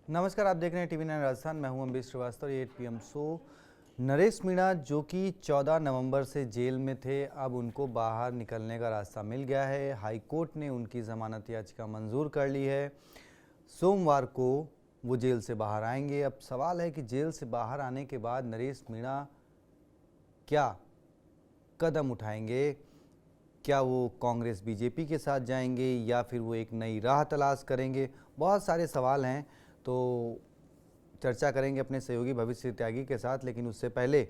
नमस्कार, आप देख रहे हैं टीवी 9 राजस्थान। मैं हूं अम्बेश श्रीवास्तव। 8 PM show. नरेश मीणा जो कि 14 नवंबर से जेल में थे, अब उनको बाहर निकलने का रास्ता मिल गया है। हाई कोर्ट ने उनकी जमानत याचिका मंजूर कर ली है। सोमवार को वो जेल से बाहर आएंगे। अब सवाल है कि जेल से बाहर आने के बाद नरेश मीणा क्या कदम उठाएंगे। क्या वो कांग्रेस बीजेपी के साथ जाएंगे या फिर वो एक नई राह तलाश करेंगे। बहुत सारे सवाल हैं, तो चर्चा करेंगे अपने सहयोगी भविष्य त्यागी के साथ। लेकिन उससे पहले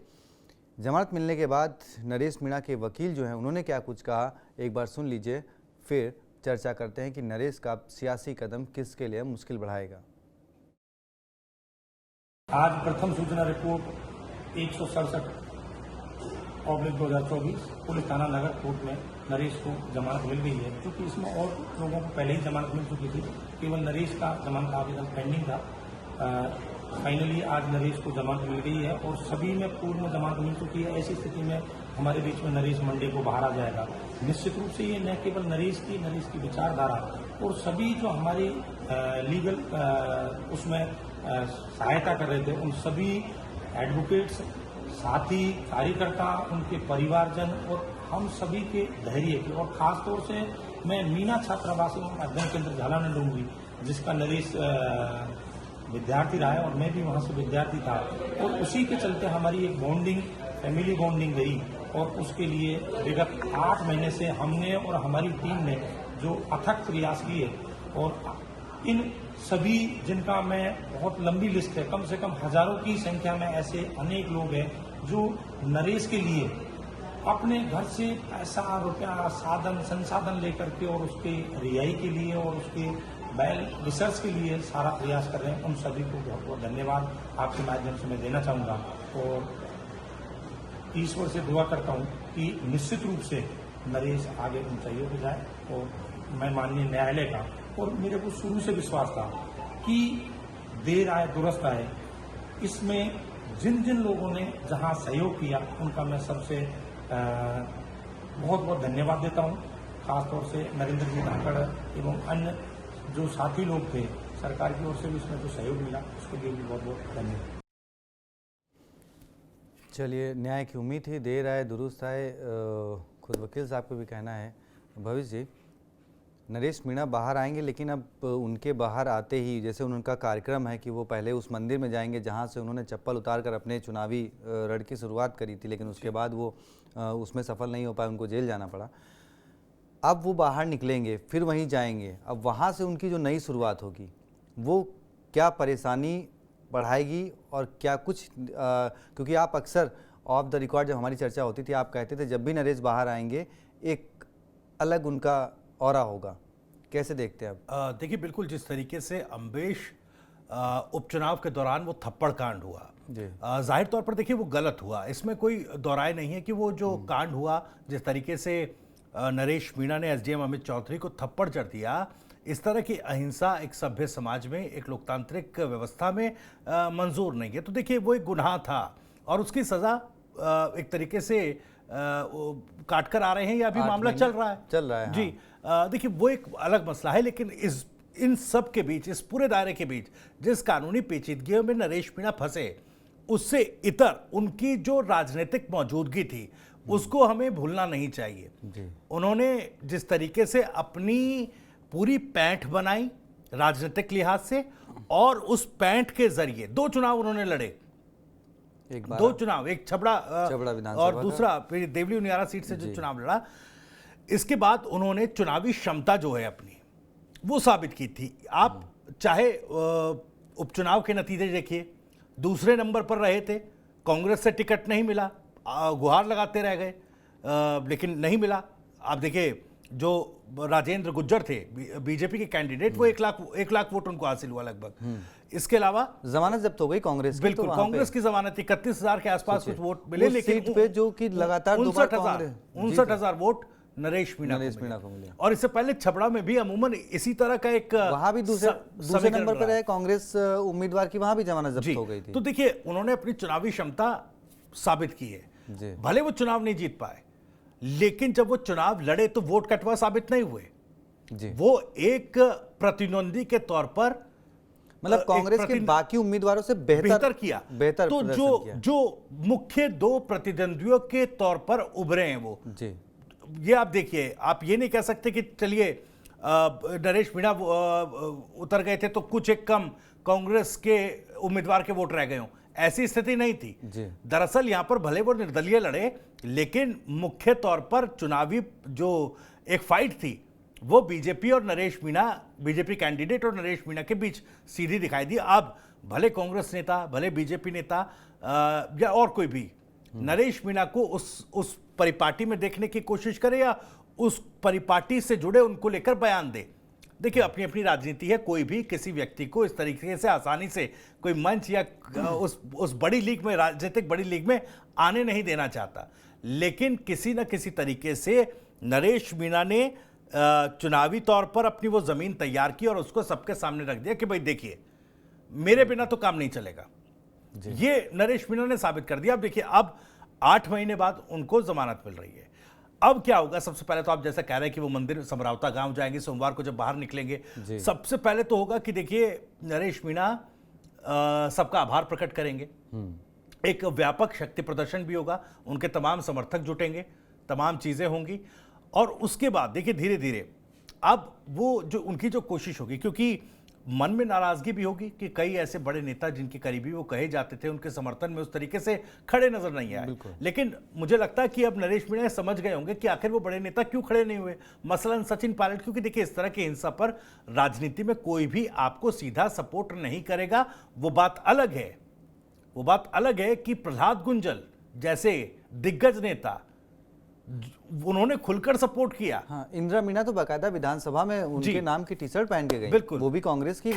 जमानत मिलने के बाद नरेश मीणा के वकील जो हैं उन्होंने क्या कुछ कहा, एक बार सुन लीजिए, फिर चर्चा करते हैं कि नरेश का सियासी कदम किसके लिए मुश्किल बढ़ाएगा। आज प्रथम सूचना रिपोर्ट 167/2024 पुलिस थाना नगर कोर्ट में नरेश को जमानत मिल गई है। क्योंकि इसमें और लोगों को पहले ही जमानत मिल चुकी थी, केवल नरेश का जमानत आवेदन पेंडिंग था। फाइनली आज नरेश को जमानत मिल गई है और सभी में पूर्व में जमानत मिल चुकी है। ऐसी स्थिति में हमारे बीच में नरेश मंडे को बाहर आ जाएगा। निश्चित रूप से ये न केवल नरेश की विचारधारा और सभी जो हमारी लीगल उसमें सहायता कर रहे थे, उन सभी एडवोकेट्स, साथी, कार्यकर्ता, उनके परिवारजन और हम सभी के धैर्य की, और खास तौर से मैं मीना छात्रावास एवं अध्ययन केंद्र झालाना डूंगरी, जिसका नरेश विद्यार्थी रहा है और मैं भी वहां से विद्यार्थी था, और उसी के चलते हमारी एक बॉन्डिंग, फैमिली बॉन्डिंग रही। और उसके लिए विगत 8 महीने से हमने और हमारी टीम ने जो अथक प्रयास किए, और इन सभी, जिनका मैं बहुत लंबी लिस्ट है, कम से कम हजारों की संख्या में ऐसे अनेक लोग हैं जो नरेश के लिए अपने घर से पैसा, रुपया, साधन, संसाधन लेकर के और उसके रिहाई के लिए और उसके वेल रिसर्च के लिए सारा प्रयास कर रहे हैं। उन सभी को बहुत बहुत धन्यवाद आपके माध्यम से मैं देना चाहूँगा, और ईश्वर से दुआ करता हूँ कि निश्चित रूप से नरेश आगे ऊंचाइयों पर जाए। और मैं माननीय न्यायालय का, और मेरे को शुरू से विश्वास था कि देर आए दुरुस्त आए, इसमें जिन जिन लोगों ने जहां सहयोग किया उनका मैं सबसे बहुत बहुत धन्यवाद देता हूं। खासतौर से नरेंद्र जी धाकड़ एवं अन्य जो साथी लोग थे, सरकार की ओर से भी इसमें जो सहयोग मिला उसके लिए भी बहुत बहुत धन्यवाद। चलिए, न्याय की उम्मीद थी, देर आए दुरुस्त आए, खुद वकील साहब को भी कहना है। भविष्य जी, नरेश मीणा बाहर आएंगे, लेकिन अब उनके बाहर आते ही, जैसे उनका कार्यक्रम है कि वो पहले उस मंदिर में जाएंगे जहां से उन्होंने चप्पल उतारकर अपने चुनावी रण की शुरुआत करी थी, लेकिन उसके बाद वो उसमें सफल नहीं हो पाए, उनको जेल जाना पड़ा। अब वो बाहर निकलेंगे, फिर वहीं जाएंगे, अब वहां से उनकी जो नई शुरुआत होगी वो क्या परेशानी बढ़ाएगी और क्या कुछ, क्योंकि आप अक्सर ऑफ द रिकॉर्ड जब हमारी चर्चा होती थी, आप कहते थे जब भी नरेश बाहर आएंगे एक अलग उनका औरा होगा। कैसे देखते हैं अब? देखिए, बिल्कुल जिस तरीके से अम्बेश उपचुनाव के दौरान वो थप्पड़ कांड हुआ, जाहिर तौर पर देखिए वो गलत हुआ, इसमें कोई दोहराए नहीं है कि वो जो कांड हुआ, जिस तरीके से नरेश मीणा ने एसडीएम अमित चौधरी को थप्पड़ जड़ दिया, इस तरह की अहिंसा एक सभ्य समाज में, एक लोकतांत्रिक व्यवस्था में मंजूर नहीं है। तो देखिए वो एक गुनाह था और उसकी सजा एक तरीके से काट कर आ रहे हैं, या अभी मामला चल रहा है जी। देखिए वो एक अलग मसला है, लेकिन इन सब के बीच, इस पूरे दायरे के बीच जिस कानूनी पेचीदगियों में नरेश मीणा फंसे, उससे इतर उनकी जो राजनीतिक मौजूदगी थी उसको हमें भूलना नहीं चाहिए जी। उन्होंने जिस तरीके से अपनी पूरी पैंठ बनाई राजनीतिक लिहाज से, और उस पैंठ के जरिए 2 चुनाव उन्होंने लड़े, 2 चुनाव, एक छबड़ा और दूसरा देवली उनियारा सीट से जो चुनाव लड़ा, इसके बाद उन्होंने चुनावी क्षमता जो है अपनी वो साबित की थी। आप चाहे उपचुनाव के नतीजे देखिए, दूसरे नंबर पर रहे थे, कांग्रेस से टिकट नहीं मिला, गुहार लगाते रह गए, लेकिन नहीं मिला। आप देखिए जो राजेंद्र गुज्जर थे बीजेपी के कैंडिडेट, वो 1 लाख वोट उनको हासिल हुआ लगभग। इसके अलावा जमानत जब्त हो गई कांग्रेस की, बिल्कुल, कांग्रेस की जमानत 31,000 के आसपास कुछ वोट मिले, लेकिन सीट पे जो कि लगातार 59,000 वोट नरेश मीणा को मिले। और इससे पहले छपड़ा में भी अमूमन इसी तरह का एक, वहां भी दूसरे नंबर पर है कांग्रेस उम्मीदवार की, वहां भी जमानत जब्त हो गई थी। तो देखिए उन्होंने अपनी चुनावी क्षमता साबित की है, भले वो चुनाव नहीं जीत पाए, लेकिन जब वो चुनाव लड़े तो वोट कटवा साबित नहीं हुए जी। वो एक प्रतिद्वंदी के तौर पर मतलब कांग्रेस के बाकी उम्मीदवारों से बेहतर किया। बेहतर तो प्रदर्शन जो मुख्य दो प्रतिद्वंदियों के तौर पर उभरे हैं वो जी, ये आप देखिए, आप ये नहीं कह सकते कि चलिए नरेश मीणा उतर गए थे तो कुछ एक कम कांग्रेस के उम्मीदवार के वोट रह गए हों, ऐसी स्थिति नहीं थी। दरअसल यहां पर भले वो निर्दलीय लड़े, लेकिन मुख्य तौर पर चुनावी जो एक फाइट थी वो बीजेपी और नरेश मीणा, बीजेपी कैंडिडेट और नरेश मीणा के बीच सीधी दिखाई दी। अब भले कांग्रेस नेता, भले बीजेपी नेता या और कोई भी नरेश मीणा को उस परिपाटी में देखने की कोशिश करे या उस परिपाटी से जुड़े उनको लेकर बयान दे। देखिए, अपनी अपनी राजनीति है, कोई भी किसी व्यक्ति को इस तरीके से आसानी से कोई मंच या उस बड़ी लीग में, राजनीतिक बड़ी लीग में आने नहीं देना चाहता। लेकिन किसी न किसी तरीके से नरेश मीणा ने चुनावी तौर पर अपनी वो जमीन तैयार की और उसको सबके सामने रख दिया कि भाई देखिए, मेरे बिना तो काम नहीं चलेगा। ये नरेश मीणा ने साबित कर दिया। अब देखिए, अब 8 महीने बाद उनको जमानत मिल रही है। अब क्या होगा? सबसे पहले तो आप जैसा कह रहे हैं कि वो मंदिर समरावता गांव जाएंगे, सोमवार को जब बाहर निकलेंगे, सबसे पहले तो होगा कि देखिए नरेश मीणा सबका आभार प्रकट करेंगे। एक व्यापक शक्ति प्रदर्शन भी होगा, उनके तमाम समर्थक जुटेंगे, तमाम चीजें होंगी। और उसके बाद देखिए धीरे धीरे अब वो जो उनकी जो कोशिश होगी, क्योंकि मन में नाराजगी भी होगी कि कई ऐसे बड़े नेता जिनके करीबी वो कहे जाते थे, उनके समर्थन में उस तरीके से खड़े नजर नहीं आए। लेकिन मुझे लगता है कि अब नरेश मीणा समझ गए होंगे कि आखिर वो बड़े नेता क्यों खड़े नहीं हुए, मसलन सचिन पायलट। क्योंकि देखिए, इस तरह की हिंसा पर राजनीति में कोई भी आपको सीधा सपोर्ट नहीं करेगा। वो बात अलग है, वो बात अलग है कि प्रहलाद गुंजल जैसे दिग्गज नेता, उन्होंने खुलकर सपोर्ट किया। हाँ, इंदिरा मीणा तो बाकायदा विधानसभा में उनके नाम की टी शर्ट पहन के गई, बिल्कुल, वो भी कांग्रेस की।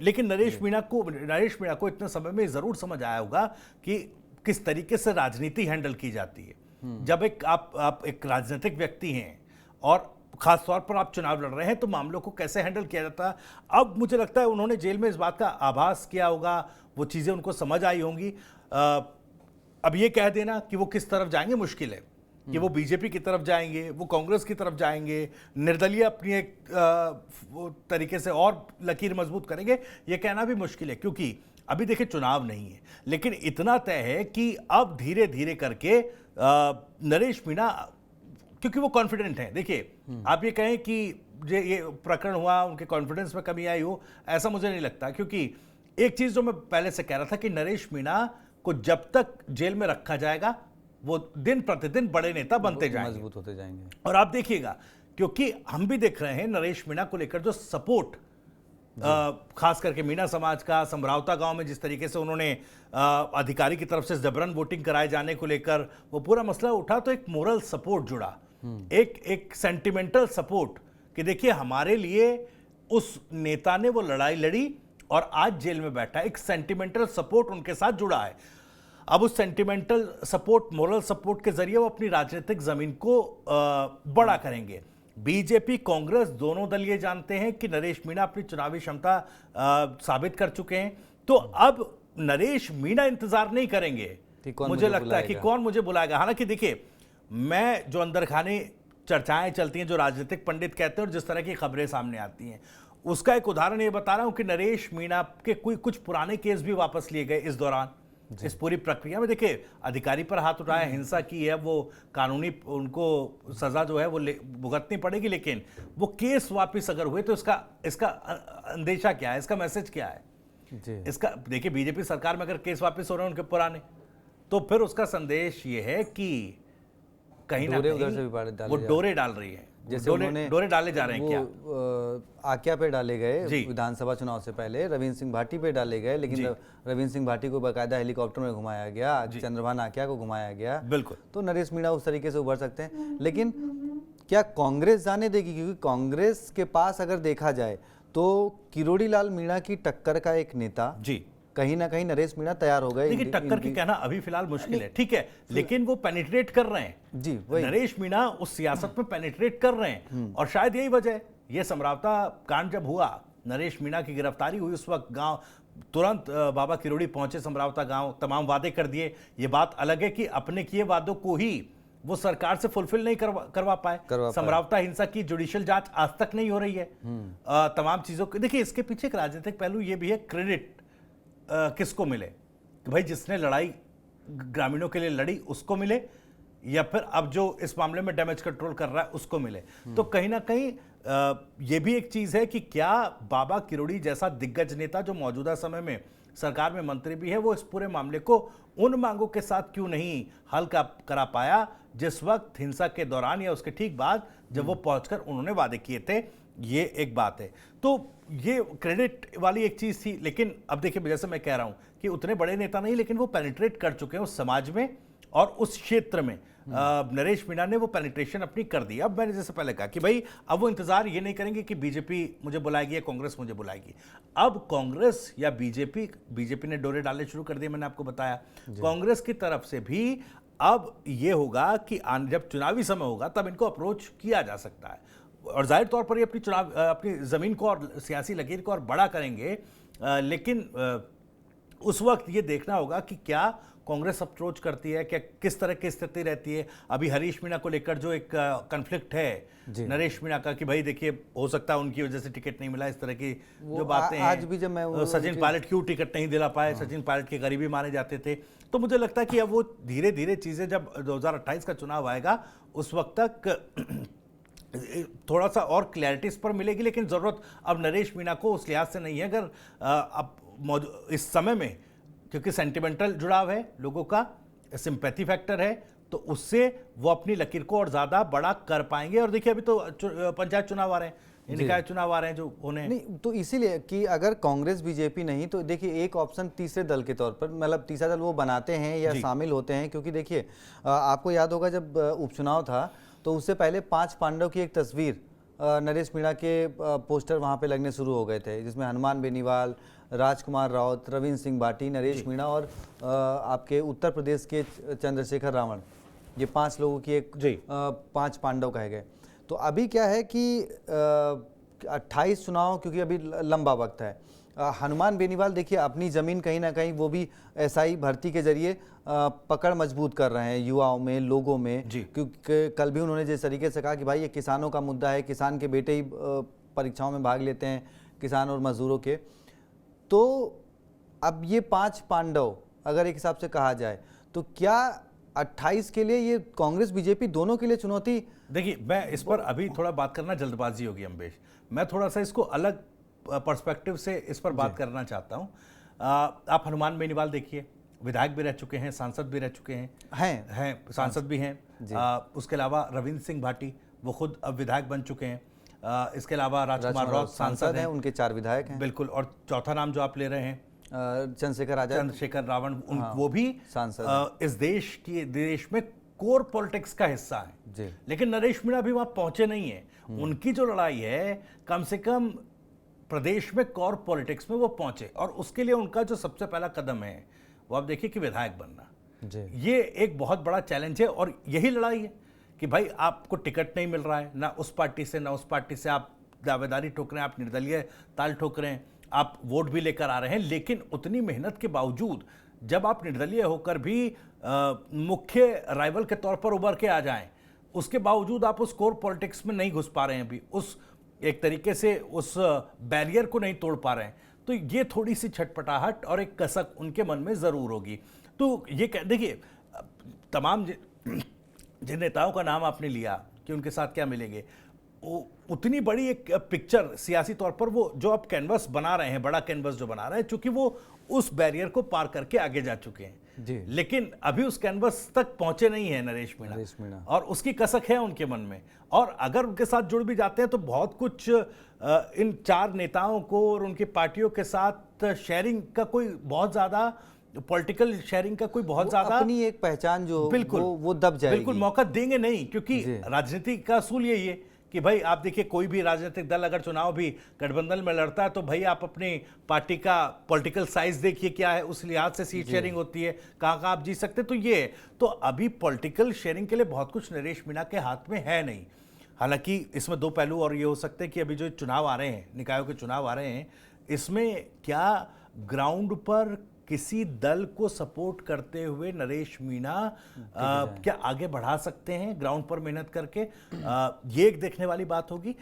लेकिन नरेश मीणा को इतने समय में जरूर समझ आया होगा कि किस तरीके से राजनीति हैंडल की जाती है। जब आप एक राजनीतिक व्यक्ति हैं और खास तौर पर आप चुनाव लड़ रहे हैं, तो मामलों को कैसे हैंडल किया जाता है। अब मुझे लगता है उन्होंने जेल में इस बात का आभास किया होगा, वो चीजें उनको समझ आई होंगी। अब ये कह देना कि वो किस तरफ जाएंगे मुश्किल है, कि वो बीजेपी की तरफ जाएंगे, वो कांग्रेस की तरफ जाएंगे, निर्दलीय अपनी एक तरीके से और लकीर मजबूत करेंगे, ये कहना भी मुश्किल है। क्योंकि अभी देखिए चुनाव नहीं है, लेकिन इतना तय है कि अब धीरे धीरे करके नरेश मीणा, क्योंकि वो कॉन्फिडेंट हैं। देखिए, आप ये कहें कि ये प्रकरण हुआ, उनके कॉन्फिडेंस में कमी आई हो, ऐसा मुझे नहीं लगता। क्योंकि एक चीज जो मैं पहले से कह रहा था कि नरेश मीणा को जब तक जेल में रखा जाएगा, वो दिन प्रतिदिन बड़े नेता बनते जाएंगे, मजबूत होते जाएंगे। और आप देखिएगा, क्योंकि हम भी देख रहे हैं नरेश मीणा को लेकर जो सपोर्ट, खास करके मीणा समाज का, समरावता गांव में जिस तरीके से उन्होंने अधिकारी की तरफ से जबरन वोटिंग कराए जाने को लेकर वो पूरा मसला उठा, तो एक मोरल सपोर्ट जुड़ा, एक सेंटिमेंटल सपोर्ट कि देखिए हमारे लिए उस नेता ने वो लड़ाई लड़ी और आज जेल में बैठा। एक सेंटिमेंटल सपोर्ट उनके साथ जुड़ा है। अब उस सेंटिमेंटल सपोर्ट, मोरल सपोर्ट के जरिए वो अपनी राजनीतिक जमीन को बड़ा करेंगे। बीजेपी कांग्रेस दोनों दल ये जानते हैं कि नरेश मीणा अपनी चुनावी क्षमता साबित कर चुके हैं, तो अब नरेश मीणा इंतजार नहीं करेंगे, मुझे लगता है कि कौन मुझे बुलाएगा। हालांकि देखिए, मैं जो अंदर खाने चर्चाएं चलती हैं, जो राजनीतिक पंडित कहते हैं और जिस तरह की खबरें सामने आती हैं, उसका एक उदाहरण ये बता रहा हूं कि नरेश मीणा के कुछ पुराने केस भी वापस लिए गए इस दौरान, इस पूरी प्रक्रिया में। देखिए, अधिकारी पर हाथ उठाया, हिंसा की है, वो कानूनी उनको सजा जो है वो भुगतनी पड़ेगी, लेकिन वो केस वापस अगर हुए तो इसका अंदेशा क्या है, इसका मैसेज क्या है इसका? देखिए, बीजेपी सरकार में अगर केस वापस हो रहे हैं उनके पुराने, तो फिर उसका संदेश ये है कि कहीं ना कहीं वो डोरे डाल रही है, जैसे डोरे डाले जा रहे हैं। क्या आक्या पे डाले गए विधानसभा चुनाव से पहले, रविंद्र सिंह भाटी पे डाले गए, लेकिन रविंद्र सिंह भाटी को बाकायदा हेलीकॉप्टर में घुमाया गया, चंद्रभान आक्या को घुमाया गया। बिल्कुल, तो नरेश मीणा उस तरीके से उभर सकते हैं। लेकिन क्या कांग्रेस जाने देगी? क्योंकि कांग्रेस के पास अगर देखा जाए तो किरोड़ी लाल मीणा की टक्कर का एक नेता कहीं ना कहीं नरेश मीणा तैयार हो गए। देखिए, टक्कर की कहना अभी फिलहाल मुश्किल है, ठीक है, लेकिन वो पेनिट्रेट कर रहे हैं जी, नरेश मीणा उस सियासत में पेनिट्रेट कर रहे हैं। और शायद यही वजह है, ये समरावता कांड जब हुआ, नरेश मीणा की गिरफ्तारी हुई, उस वक्त गांव तुरंत बाबा किरोड़ी पहुंचे समरावता गांव, तमाम वादे कर दिए। ये बात अलग है कि अपने किए वादों को ही वो सरकार से फुलफिल नहीं करवा पाए। समरावता हिंसा की जुडिशियल जांच आज तक नहीं हो रही है। तमाम चीजों को देखिए, इसके पीछे एक राजनीतिक पहलू ये भी है, क्रेडिट किसको मिले, कि भाई जिसने लड़ाई ग्रामीणों के लिए लड़ी उसको मिले, या फिर अब जो इस मामले में डैमेज कंट्रोल कर रहा है उसको मिले। तो कहीं ना कहीं ये भी एक चीज है कि क्या बाबा किरोड़ी जैसा दिग्गज नेता जो मौजूदा समय में सरकार में मंत्री भी है, वो इस पूरे मामले को उन मांगों के साथ क्यों नहीं हल करा पाया जिस वक्त हिंसा के दौरान या उसके ठीक बाद जब वो पहुंचकर उन्होंने वादे किए थे। ये एक बात है। तो ये क्रेडिट वाली एक चीज थी। लेकिन अब देखिए, जैसे मैं कह रहा हूं कि उतने बड़े नेता नहीं, लेकिन वो पेनिट्रेट कर चुके हैं उस समाज में और उस क्षेत्र में। नरेश मीणा ने वो पेनिट्रेशन अपनी कर दी। अब मैंने जैसे पहले कहा कि भाई अब वो इंतजार ये नहीं करेंगे कि बीजेपी मुझे बुलाएगी या कांग्रेस मुझे बुलाएगी। अब कांग्रेस या बीजेपी ने डोरे डालने शुरू कर दिए, मैंने आपको बताया। कांग्रेस की तरफ से भी अब ये होगा कि जब चुनावी समय होगा तब इनको अप्रोच किया जा सकता है, और जाहिर तौर पर ये अपनी जमीन को और सियासी लकीर को और बड़ा करेंगे। लेकिन उस वक्त ये देखना होगा कि क्या कांग्रेस अप्रोच करती है, क्या किस तरह की स्थिति रहती है। अभी हरीश मीणा को लेकर जो एक कॉन्फ्लिक्ट है नरेश मीणा का, कि भाई देखिए हो सकता है उनकी वजह से टिकट नहीं मिला, इस तरह की जो बातें आज भी जब मैं सचिन पायलट क्यों टिकट नहीं दिला पाए, सचिन पायलट के करीबी माने जाते थे। तो मुझे लगता है कि अब वो धीरे धीरे चीजें, जब 2028 का चुनाव आएगा उस वक्त तक थोड़ा सा और क्लैरिटी इस पर मिलेगी। लेकिन जरूरत अब नरेश मीणा को उस लिहाज से नहीं है, अगर अब इस समय में, क्योंकि सेंटिमेंटल जुड़ाव है लोगों का, सिंपैथी फैक्टर है, तो उससे वो अपनी लकीर को और ज्यादा बड़ा कर पाएंगे। और देखिए अभी तो पंचायत चुनाव आ रहे हैं, निकाय चुनाव आ रहे हैं जो होने नहीं, तो इसीलिए कि अगर कांग्रेस बीजेपी नहीं तो देखिए एक ऑप्शन तीसरे दल के तौर पर, मतलब तीसरा दल वो बनाते हैं या शामिल होते हैं। क्योंकि देखिए आपको याद होगा जब उपचुनाव था तो उससे पहले 5 पांडव की एक तस्वीर नरेश मीणा के पोस्टर वहाँ पे लगने शुरू हो गए थे, जिसमें हनुमान बेनीवाल, राजकुमार राउत, रविंद्र सिंह भाटी, नरेश मीणा और आपके उत्तर प्रदेश के चंद्रशेखर रावण, ये 5 लोगों की एक 5 पांडव कहे गए। तो अभी क्या है कि 28 चुनाव, क्योंकि अभी लंबा वक्त है। हनुमान बेनीवाल देखिए अपनी ज़मीन कहीं ना कहीं वो भी एसआई भर्ती के जरिए पकड़ मजबूत कर रहे हैं युवाओं में, लोगों में। क्योंकि कल भी उन्होंने जिस तरीके से कहा कि भाई ये किसानों का मुद्दा है, किसान के बेटे ही परीक्षाओं में भाग लेते हैं, किसान और मजदूरों के। तो अब ये 5 पांडव अगर एक हिसाब से कहा जाए तो क्या 28 के लिए ये कांग्रेस बीजेपी दोनों के लिए चुनौती? देखिए, मैं इस पर अभी थोड़ा बात करना जल्दबाजी होगी अम्बेश। मैं थोड़ा सा इसको अलग पर्सपेक्टिव से इस पर बात करना चाहता हूँ। आप हनुमान बेनीवाल देखिए, विधायक भी रह चुके हैं, सांसद भी रह चुके हैं सांसद भी हैं। उसके अलावा रविंद्र सिंह भाटी वो खुद अब विधायक बन चुके हैं। इसके अलावा राजकुमार राउत सांसद हैं, उनके 4 विधायक हैं। बिल्कुल। और चौथा नाम जो आप ले रहे हैं चंद्रशेखर रावण, वो भी सांसद इस देश में कोर पॉलिटिक्स का हिस्सा है। लेकिन नरेश मीणा भी वहां पहुंचे नहीं है। उनकी जो लड़ाई है, कम से कम प्रदेश में कोर पॉलिटिक्स में वो पहुंचे, और उसके लिए उनका जो सबसे पहला कदम है वो आप देखिए कि विधायक बनना। ये एक बहुत बड़ा चैलेंज है, और यही लड़ाई है कि भाई आपको टिकट नहीं मिल रहा है, ना उस पार्टी से ना उस पार्टी से, आप दावेदारी ठोक रहे हैं, आप निर्दलीय ताल ठोक रहे हैं, आप वोट भी लेकर आ रहे हैं। लेकिन उतनी मेहनत के बावजूद जब आप निर्दलीय होकर भी मुख्य राइवल के तौर पर उभर के आ जाएं, उसके बावजूद आप उस कोर पॉलिटिक्स में नहीं घुस पा रहे हैं, अभी उस एक तरीके से उस बैरियर को नहीं तोड़ पा रहे हैं। तो ये थोड़ी सी छटपटाहट और एक कसक उनके मन में जरूर होगी। तो ये देखिए, तमाम जिन नेताओं का नाम आपने लिया कि उनके साथ क्या मिलेंगे, उतनी बड़ी एक पिक्चर सियासी तौर पर वो जो आप कैनवस बना रहे हैं, बड़ा कैनवस जो बना रहे हैं, चूंकि वो उस बैरियर को पार करके आगे जा चुके हैं जी। लेकिन अभी उस कैनवस तक पहुंचे नहीं है नरेश मीणा, और उसकी कसक है उनके मन में। और अगर उनके साथ जुड़ भी जाते हैं तो बहुत कुछ इन 4 नेताओं को और उनकी पार्टियों के साथ शेयरिंग का कोई बहुत ज्यादा, पॉलिटिकल शेयरिंग का कोई बहुत ज्यादा, अपनी एक पहचान जो बिल्कुल वो दब जाएगी, बिल्कुल मौका देंगे नहीं। क्योंकि राजनीति का असूल यही है कि भाई आप देखिए, कोई भी राजनीतिक दल अगर चुनाव भी गठबंधन में लड़ता है तो भाई आप अपनी पार्टी का पॉलिटिकल साइज देखिए क्या है, उस लिहाज से सीट शेयरिंग होती है, कहाँ आप जीत सकते। तो ये तो अभी पॉलिटिकल शेयरिंग के लिए बहुत कुछ नरेश मीणा के हाथ में है नहीं। हालांकि इसमें 2 पहलू और ये हो सकते हैं कि अभी जो चुनाव आ रहे हैं, निकायों के चुनाव आ रहे हैं, इसमें क्या ग्राउंड पर किसी दल को सपोर्ट करते हुए नरेश मीणा क्या आगे बढ़ा सकते हैं ग्राउंड पर मेहनत करके? ये एक देखने वाली बात होगी।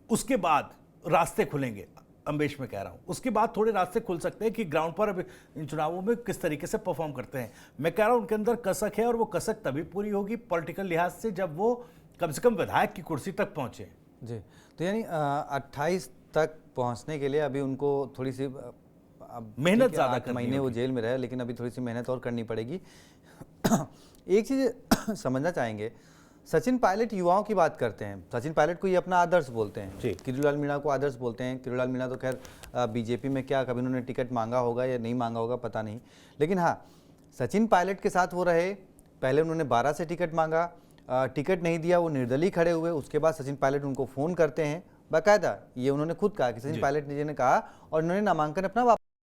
उसके बाद रास्ते खुलेंगे, अम्बेश में कह रहा हूं, उसके बाद थोड़े रास्ते खुल सकते हैं कि ग्राउंड पर अब इन चुनावों में किस तरीके से परफॉर्म करते हैं। मैं कह रहा हूं उनके अंदर कसक है, और वो कसक तभी पूरी होगी पॉलिटिकल लिहाज से जब वो कम से कम विधायक की कुर्सी तक पहुंचे। जी, तो यानी 28 तक पहुंचने के लिए अभी उनको थोड़ी सी मेहनत ज़्यादा 8 करनी महीने वो होगी। जेल में रहे, लेकिन अभी थोड़ी सी मेहनत और करनी पड़ेगी। एक चीज़ समझना चाहेंगे, सचिन पायलट युवाओं की बात करते हैं, सचिन पायलट को ये अपना आदर्श बोलते हैं, जी। किरोड़ीलाल मीणा को आदर्श बोलते हैं। किरोड़ीलाल मीणा तो खैर बीजेपी में क्या कभी उन्होंने टिकट मांगा होगा या नहीं मांगा होगा पता नहीं, लेकिन हाँ सचिन पायलट के साथ वो रहे। पहले उन्होंने 12 से टिकट मांगा, टिकट नहीं दिया, वो निर्दलीय खड़े हुए। उसके बाद सचिन पायलट उनको फ़ोन करते हैं, बाकायदा ये उन्होंने खुद कहा कि सचिन पायलट जी ने कहा, और उन्होंने नामांकन अपना